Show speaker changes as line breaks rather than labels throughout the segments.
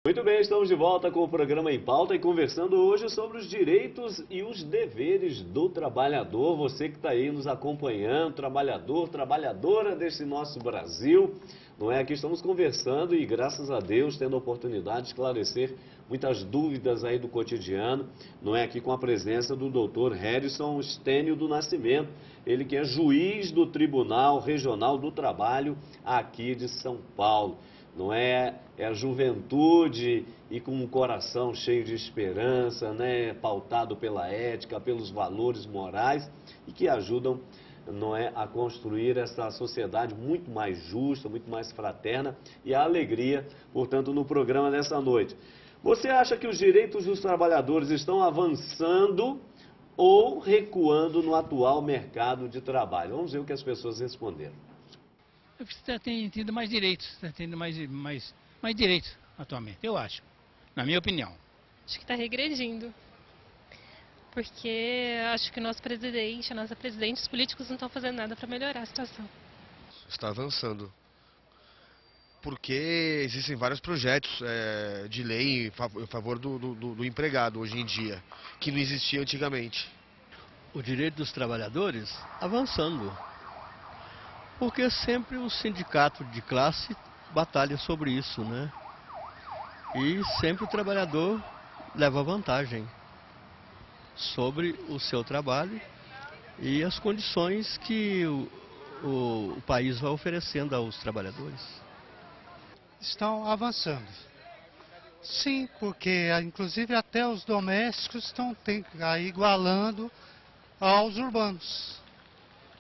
Muito bem, estamos de volta com o programa Em Pauta e conversando hoje sobre os direitos e os deveres do trabalhador. Você que está aí nos acompanhando, trabalhador, trabalhadora desse nosso Brasil, não é? Aqui estamos conversando e, graças a Deus, tendo a oportunidade de esclarecer muitas dúvidas aí do cotidiano, não é? Aqui com a presença do doutor Harrison Stênio do Nascimento, ele que é juiz do Tribunal Regional do Trabalho aqui de São Paulo. Não é? É a juventude e com um coração cheio de esperança, né? Pautado pela ética, pelos valores morais e que ajudam, não é, a construir essa sociedade muito mais justa, muito mais fraterna e a alegria, portanto, no programa dessa noite. Você acha que os direitos dos trabalhadores estão avançando ou recuando no atual mercado de trabalho? Vamos ver o que as pessoas responderam.
Você tem tido mais direitos, está tendo mais direitos atualmente, eu acho, na minha opinião.
Acho que está regredindo, porque acho que o nosso presidente, a nossa presidente, os políticos não estão fazendo nada para melhorar a situação.
Está avançando, porque existem vários projetos de lei em favor do empregado hoje em dia, que não existia antigamente.
O direito dos trabalhadores avançando. Porque sempre o sindicato de classe batalha sobre isso, né? E sempre o trabalhador leva vantagem sobre o seu trabalho e as condições que o país vai oferecendo aos trabalhadores.
Estão avançando. Sim, porque inclusive até os domésticos estão igualando aos urbanos.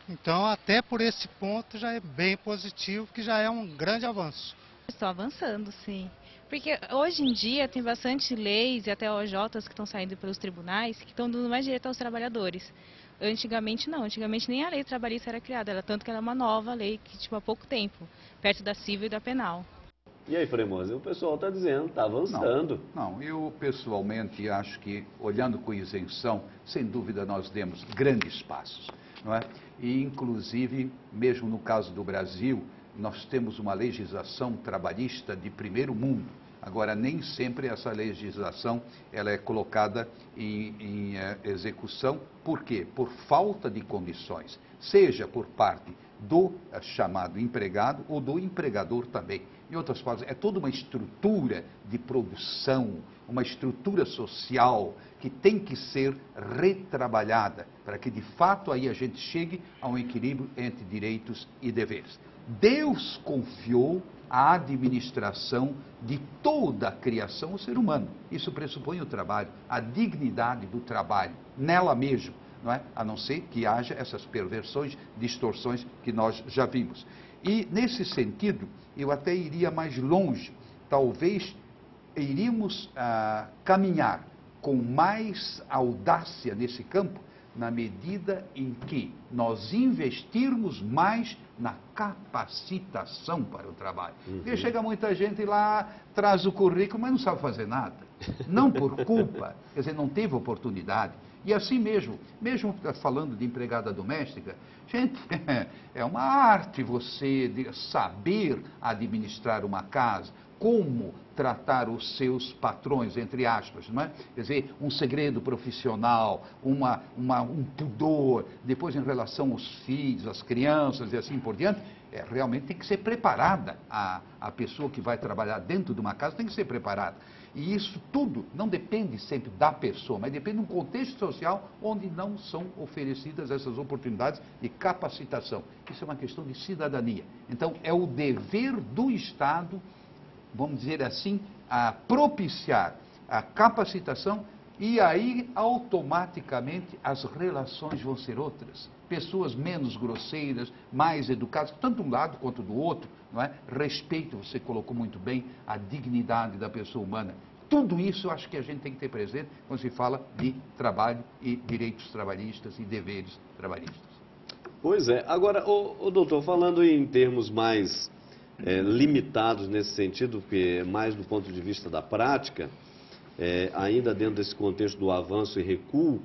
Então, até por esse ponto já é bem positivo, que já é um grande avanço.
Estou avançando, sim. Porque hoje em dia tem bastante leis e até OJs que estão saindo pelos tribunais que estão dando mais direito aos trabalhadores. Antigamente não, antigamente nem a lei trabalhista era criada, tanto que ela é uma nova lei que há pouco tempo, perto da civil e da penal.
E aí, Fremoso, o pessoal está dizendo, está avançando.
Não, eu pessoalmente acho que, olhando com isenção, sem dúvida nós demos grandes passos, não é? E, inclusive, mesmo no caso do Brasil, nós temos uma legislação trabalhista de primeiro mundo. Agora, nem sempre essa legislação ela é colocada em execução. Por quê? Por falta de condições, seja por parte do chamado empregado ou do empregador também. Em outras palavras, é toda uma estrutura de produção, uma estrutura social que tem que ser retrabalhada para que de fato aí a gente chegue a um equilíbrio entre direitos e deveres. Deus confiou a administração de toda a criação ao ser humano. Isso pressupõe o trabalho, a dignidade do trabalho, nela mesmo. Não é? A não ser que haja essas perversões, distorções que nós já vimos. E, nesse sentido, eu até iria mais longe. Talvez iríamos caminhar com mais audácia nesse campo, na medida em que nós investirmos mais na capacitação para o trabalho. Porque chega muita gente lá, traz o currículo, mas não sabe fazer nada. Não por culpa, quer dizer, não teve oportunidade. E assim mesmo falando de empregada doméstica, gente, é uma arte você saber administrar uma casa, como tratar os seus patrões, entre aspas, não é? Quer dizer, um segredo profissional, um pudor, depois em relação aos filhos, às crianças e assim por diante, realmente tem que ser preparada, a pessoa que vai trabalhar dentro de uma casa tem que ser preparada. E isso tudo não depende sempre da pessoa, mas depende de um contexto social onde não são oferecidas essas oportunidades de capacitação. Isso é uma questão de cidadania. Então, é o dever do Estado, vamos dizer assim, a propiciar a capacitação e aí automaticamente as relações vão ser outras. Pessoas menos grosseiras, mais educadas, tanto de um lado quanto do outro, não é? Respeito, você colocou muito bem, a dignidade da pessoa humana. Tudo isso eu acho que a gente tem que ter presente quando se fala de trabalho e direitos trabalhistas e deveres trabalhistas.
Pois é. Agora, doutor, falando em termos mais limitados nesse sentido, porque mais do ponto de vista da prática, ainda dentro desse contexto do avanço e recuo,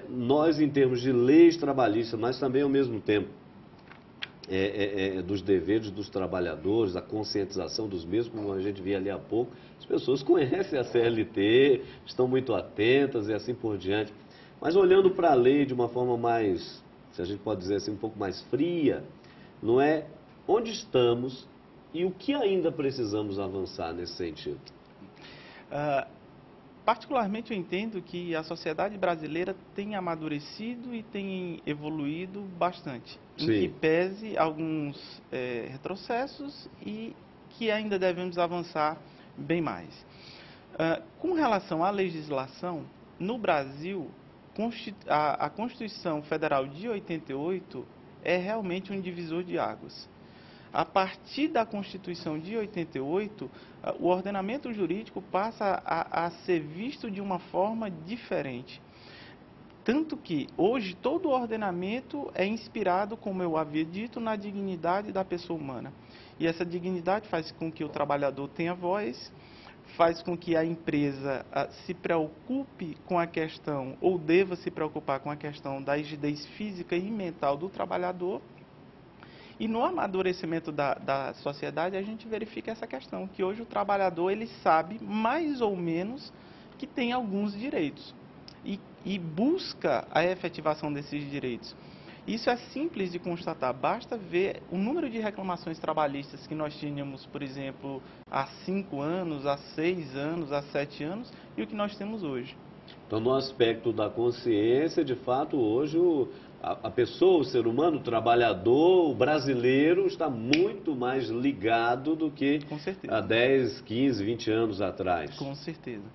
nós, em termos de leis trabalhistas, mas também, ao mesmo tempo, dos deveres dos trabalhadores, a conscientização dos mesmos, como a gente via ali há pouco. As pessoas conhecem a CLT, estão muito atentas e assim por diante. Mas olhando para a lei de uma forma mais, se a gente pode dizer assim, um pouco mais fria, não é? Onde estamos e o que ainda precisamos avançar nesse sentido?
Particularmente eu entendo que a sociedade brasileira tem amadurecido e tem evoluído bastante. Em que pese alguns retrocessos e que ainda devemos avançar bem mais. Com relação à legislação, no Brasil, a Constituição Federal de 88 é realmente um divisor de águas. A partir da Constituição de 88, o ordenamento jurídico passa a ser visto de uma forma diferente. Tanto que hoje todo o ordenamento é inspirado, como eu havia dito, na dignidade da pessoa humana. E essa dignidade faz com que o trabalhador tenha voz, faz com que a empresa se preocupe com a questão, ou deva se preocupar com a questão da rigidez física e mental do trabalhador. E no amadurecimento da sociedade, a gente verifica essa questão, que hoje o trabalhador ele sabe mais ou menos que tem alguns direitos e busca a efetivação desses direitos. Isso é simples de constatar, basta ver o número de reclamações trabalhistas que nós tínhamos, por exemplo, há 5 anos, há 6 anos, há 7 anos, e o que nós temos hoje.
Então, no aspecto da consciência, de fato, hoje a pessoa, o ser humano, o trabalhador, o brasileiro está muito mais ligado do que há 10, 15, 20 anos atrás.
Com certeza.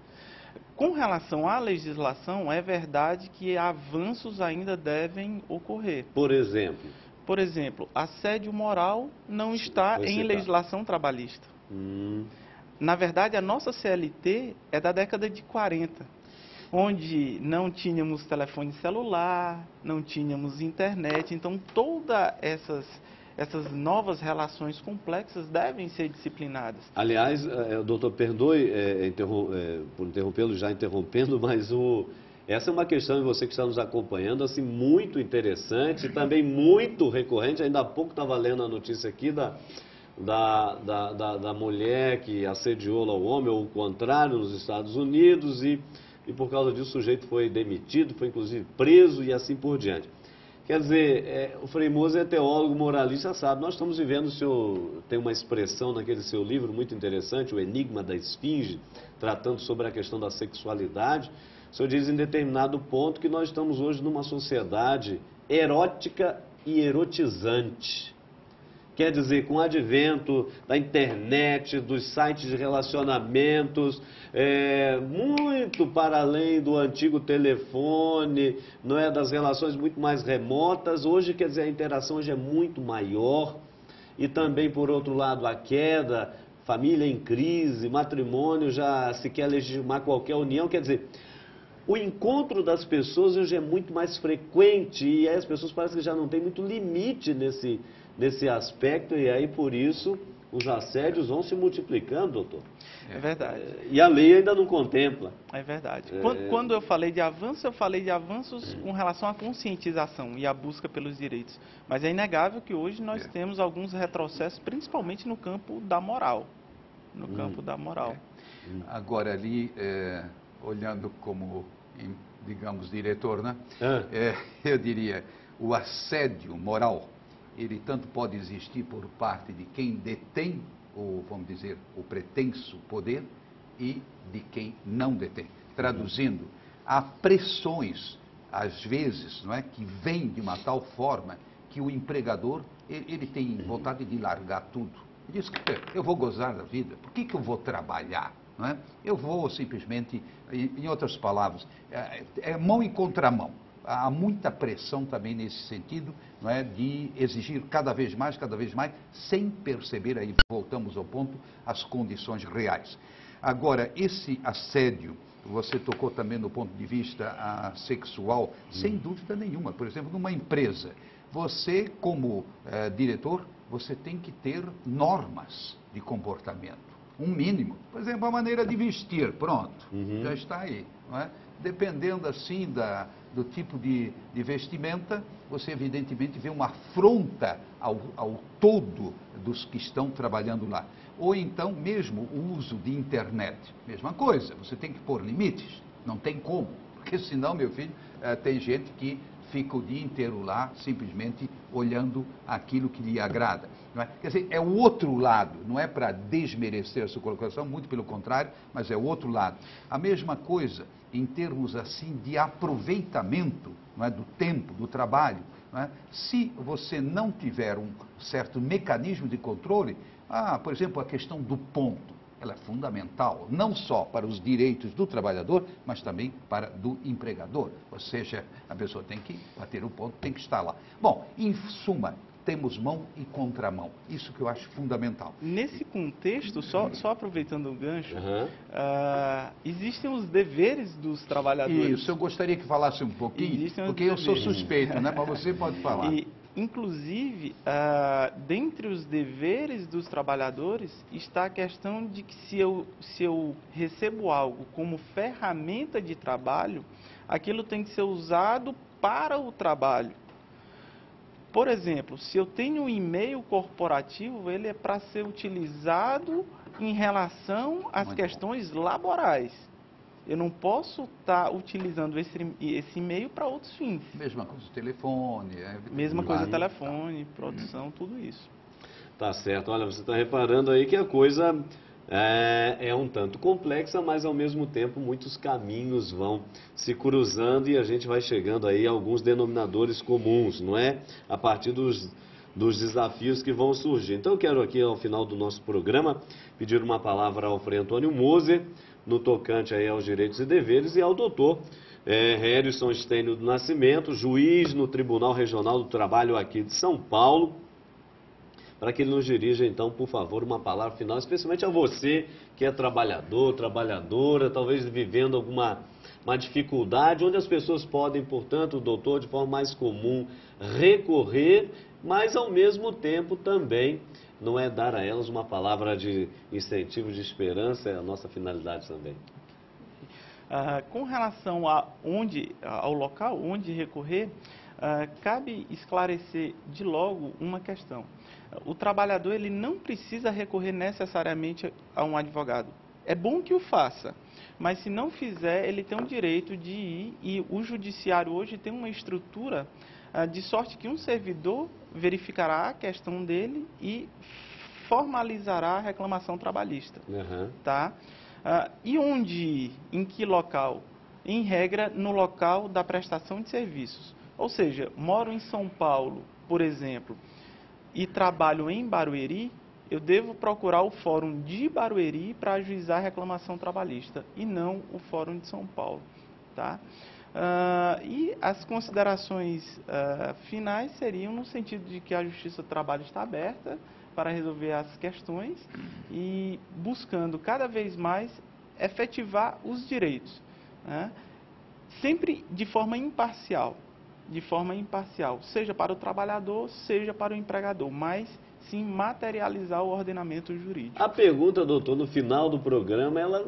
Com relação à legislação, é verdade que avanços ainda devem ocorrer.
Por exemplo?
Por exemplo, assédio moral não está em legislação trabalhista. Na verdade, a nossa CLT é da década de 40, onde não tínhamos telefone celular, não tínhamos internet, então todas essas novas relações complexas devem ser disciplinadas.
Aliás, doutor, perdoe por interrompê-lo, já interrompendo, mas essa é uma questão de você que está nos acompanhando, assim, muito interessante e também muito recorrente. Ainda há pouco estava lendo a notícia aqui da mulher que assediou lá o homem, ou o contrário, nos Estados Unidos, e por causa disso o sujeito foi demitido, foi inclusive preso e assim por diante. Quer dizer, o Frei Moser é teólogo moralista, sabe, nós estamos vivendo, tem uma expressão naquele seu livro muito interessante, O Enigma da Esfinge, tratando sobre a questão da sexualidade. O senhor diz em determinado ponto que nós estamos hoje numa sociedade erótica e erotizante. Quer dizer, com o advento da internet, dos sites de relacionamentos, muito para além do antigo telefone, não é, das relações muito mais remotas, hoje, quer dizer, a interação hoje é muito maior. E também, por outro lado, a queda, família em crise, matrimônio, já se quer legitimar qualquer união, quer dizer, o encontro das pessoas hoje é muito mais frequente e aí as pessoas parecem que já não tem muito limite nesse aspecto, e aí por isso os assédios vão se multiplicando, doutor.
É verdade.
E a lei ainda não contempla.
É verdade. Quando eu falei de avanço, eu falei de avanços com relação à conscientização e à busca pelos direitos. Mas é inegável que hoje nós temos alguns retrocessos, principalmente no campo da moral. No campo da moral.
Agora ali, olhando como, digamos, diretor, né? Eu diria, o assédio moral, ele tanto pode existir por parte de quem detém, ou vamos dizer, o pretenso poder, e de quem não detém. Traduzindo, há pressões, às vezes, não é, que vêm de uma tal forma que o empregador, ele tem vontade de largar tudo. Ele diz que eu vou gozar da vida, por que eu vou trabalhar? Não é? Eu vou simplesmente, em outras palavras, é mão em contramão. Há muita pressão também nesse sentido, não é, de exigir cada vez mais, sem perceber, aí voltamos ao ponto, as condições reais. Agora, esse assédio, você tocou também no ponto de vista sexual, sem dúvida nenhuma. Por exemplo, numa empresa, você como diretor, você tem que ter normas de comportamento. um mínimo. Por exemplo, a maneira de vestir, pronto, já está aí. Não é? Dependendo assim do tipo de vestimenta, você evidentemente vê uma afronta ao todo dos que estão trabalhando lá. Ou então mesmo o uso de internet, mesma coisa, você tem que pôr limites, não tem como, porque senão, meu filho, tem gente que fica o dia inteiro lá simplesmente olhando aquilo que lhe agrada. Não é? Quer dizer, é o outro lado, não é para desmerecer a sua colocação, muito pelo contrário, mas é o outro lado. A mesma coisa em termos assim de aproveitamento, não é, do tempo, do trabalho. Não é? Se você não tiver um certo mecanismo de controle, por exemplo, a questão do ponto, ela é fundamental, não só para os direitos do trabalhador, mas também para do empregador. Ou seja, a pessoa tem que bater o ponto, tem que estar lá. Bom, em suma, temos mão e contramão. Isso que eu acho fundamental.
Nesse contexto, só aproveitando o gancho, existem os deveres dos trabalhadores.
Isso, eu gostaria que falasse um pouquinho, porque eu sou suspeito, né? Mas você pode falar.
Inclusive, dentre os deveres dos trabalhadores está a questão de que se eu recebo algo como ferramenta de trabalho, aquilo tem que ser usado para o trabalho. Por exemplo, se eu tenho um e-mail corporativo, ele é para ser utilizado em relação às questões laborais. Eu não posso estar utilizando esse e-mail para outros fins.
Mesma coisa, telefone.
Mesma coisa, telefone, produção, tudo isso.
Tá certo. Olha, você está reparando aí que a coisa é um tanto complexa, mas ao mesmo tempo muitos caminhos vão se cruzando e a gente vai chegando aí a alguns denominadores comuns, não é? A partir dos desafios que vão surgir. Então eu quero aqui, ao final do nosso programa, pedir uma palavra ao Frei Antônio Moser, no tocante aí aos direitos e deveres, e ao doutor Harrison Stênio do Nascimento, juiz no Tribunal Regional do Trabalho aqui de São Paulo, para que ele nos dirija, então, por favor, uma palavra final, especialmente a você que é trabalhador, trabalhadora, talvez vivendo alguma dificuldade, onde as pessoas podem, portanto, doutor, de forma mais comum, recorrer, mas ao mesmo tempo também não é dar a elas uma palavra de incentivo, de esperança, é a nossa finalidade também.
Com relação ao local onde recorrer, cabe esclarecer de logo uma questão. O trabalhador ele não precisa recorrer necessariamente a um advogado. É bom que o faça, mas se não fizer, ele tem o direito de ir, e o judiciário hoje tem uma estrutura de sorte que um servidor verificará a questão dele e formalizará a reclamação trabalhista. Tá? E onde ir? Em que local? Em regra, no local da prestação de serviços. Ou seja, moro em São Paulo, por exemplo, e trabalho em Barueri, eu devo procurar o Fórum de Barueri para ajuizar a reclamação trabalhista e não o Fórum de São Paulo. Tá? E as considerações finais seriam no sentido de que a Justiça do Trabalho está aberta para resolver as questões e buscando cada vez mais efetivar os direitos, né? Sempre de forma imparcial, seja para o trabalhador, seja para o empregador, mas sim materializar o ordenamento jurídico.
A pergunta, doutor, no final do programa, ela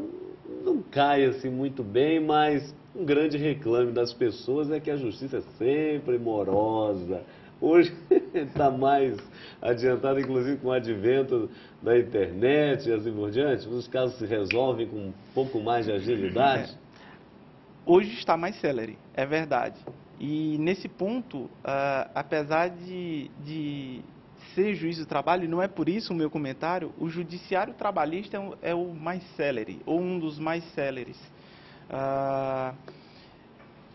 não cai assim muito bem, mas um grande reclame das pessoas é que a justiça é sempre morosa. Hoje está mais adiantada, inclusive com o advento da internet e assim por diante. Os casos se resolvem com um pouco mais de agilidade.
Hoje está mais célere, é verdade. E nesse ponto, apesar de ser juiz do trabalho, não é por isso o meu comentário, o judiciário trabalhista é o mais célere, ou um dos mais céleres.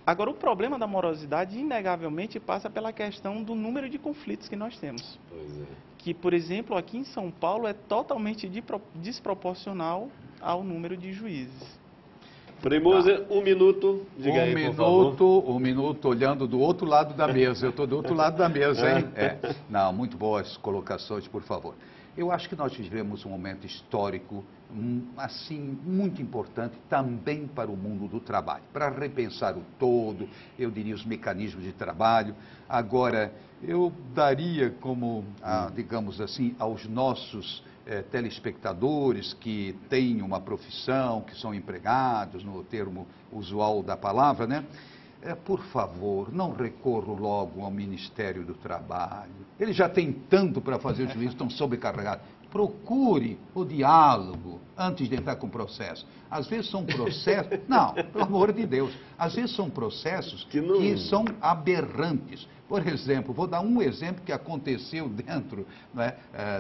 Agora, o problema da morosidade, inegavelmente, passa pela questão do número de conflitos que nós temos.
Pois é.
Que, por exemplo, aqui em São Paulo é totalmente desproporcional ao número de juízes.
Frei Moser, um minuto, diga aí, por favor.
Um minuto olhando do outro lado da mesa. Eu estou do outro lado da mesa, hein? Não, muito boas colocações, por favor. Eu acho que nós vivemos um momento histórico, assim, muito importante também para o mundo do trabalho, para repensar o todo, eu diria, os mecanismos de trabalho. Agora, eu daria como, digamos assim, aos nossos telespectadores que têm uma profissão, que são empregados, no termo usual da palavra, né? Por favor, não recorram logo ao Ministério do Trabalho. Eles já têm tanto para fazer, os juízes estão sobrecarregados. Procure o diálogo antes de entrar com o processo. Às vezes são processos... Não, pelo amor de Deus. Às vezes são processos que são aberrantes. Por exemplo, vou dar um exemplo que aconteceu dentro, né,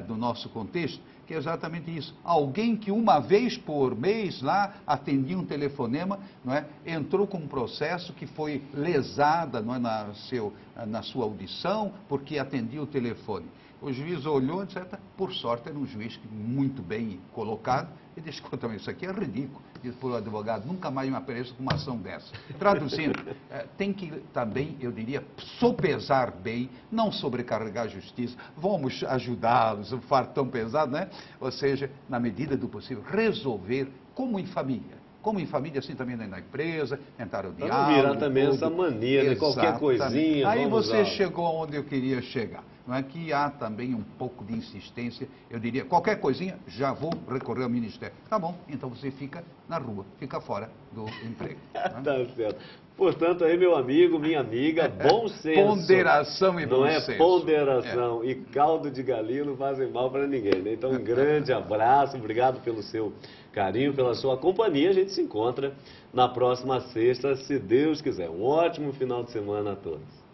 do nosso contexto, que é exatamente isso. Alguém que uma vez por mês lá atendia um telefonema, não é, entrou com um processo que foi lesada, não é, na sua audição, porque atendia o telefone. O juiz olhou, etc. Por sorte, era um juiz muito bem colocado, e disse: "Escuta, isso aqui é ridículo." Disse para o advogado: "Nunca mais me apareça com uma ação dessa." Traduzindo, tem que também, eu diria, sopesar bem, não sobrecarregar a justiça, vamos ajudá-los, o fardo tão pesado, né? Ou seja, na medida do possível, resolver como em família. Como em família, assim também na empresa, tentar o diálogo.
Não virar também essa mania, né? Qualquer coisinha.
Aí você chegou onde eu queria chegar. Não é que há também um pouco de insistência, eu diria, qualquer coisinha, já vou recorrer ao Ministério. Tá bom, então você fica na rua, fica fora do emprego.
Tá certo. Portanto, aí, meu amigo, minha amiga, bom senso.
Ponderação e bom senso.
Não é ponderação. E caldo de galinha não fazem mal para ninguém, né? Então, um grande abraço, obrigado pelo seu carinho, pela sua companhia. A gente se encontra na próxima sexta, se Deus quiser. Um ótimo final de semana a todos.